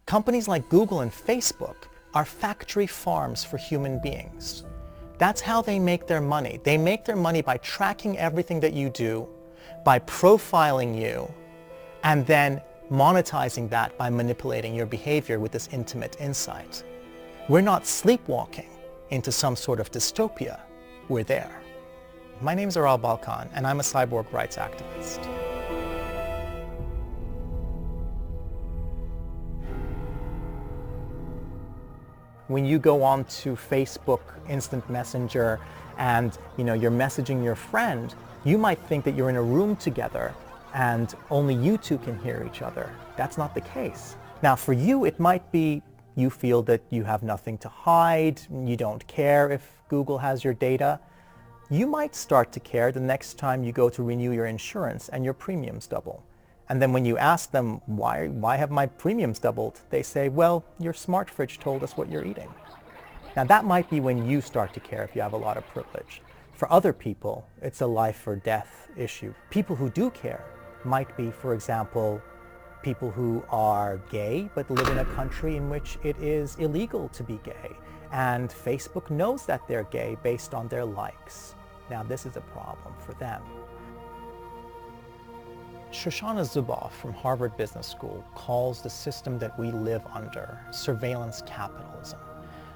Companies like Google and Facebook are factory farms for human beings. That's how they make their money. They make their money by tracking everything that you do, by profiling you, and then monetizing that by manipulating your behavior with this intimate insight. We're not sleepwalking into some sort of dystopia. We're there. My name is Aral Balkan, and I'm a cyborg rights activist. When you go on to Facebook Instant Messenger and you're messaging your friend, you might think that you're in a room together and only you two can hear each other. That's not the case. Now for you, it might be you feel that you have nothing to hide, you don't care if Google has your data. You might start to care the next time you go to renew your insurance and your premiums double. And then when you ask them, why have my premiums doubled? They say, well, your smart fridge told us what you're eating. Now that might be when you start to care if you have a lot of privilege. For other people, it's a life or death issue. People who do care might be, for example, people who are gay but live in a country in which it is illegal to be gay. And Facebook knows that they're gay based on their likes. Now this is a problem for them. Shoshana Zuboff from Harvard Business School calls the system that we live under surveillance capitalism.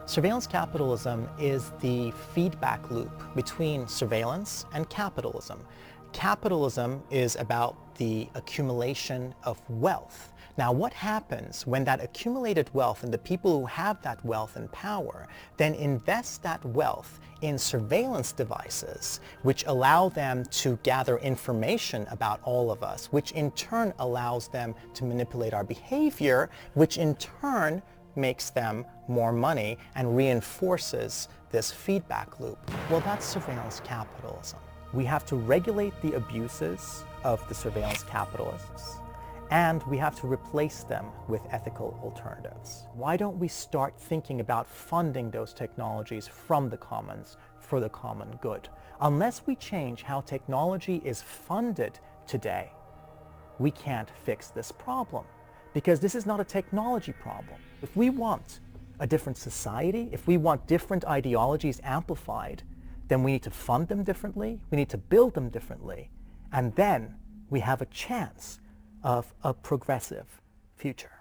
Surveillance capitalism is the feedback loop between surveillance and capitalism. Capitalism is about the accumulation of wealth. Now what happens when that accumulated wealth and the people who have that wealth and power then invest that wealth in surveillance devices which allow them to gather information about all of us, which in turn allows them to manipulate our behavior, which in turn makes them more money and reinforces this feedback loop. Well, that's surveillance capitalism. We have to regulate the abuses of the surveillance capitalists, and we have to replace them with ethical alternatives. Why don't we start thinking about funding those technologies from the commons for the common good? Unless we change how technology is funded today, we can't fix this problem, because this is not a technology problem. If we want a different society, if we want different ideologies amplified, then we need to fund them differently, we need to build them differently, and then we have a chance of a progressive future.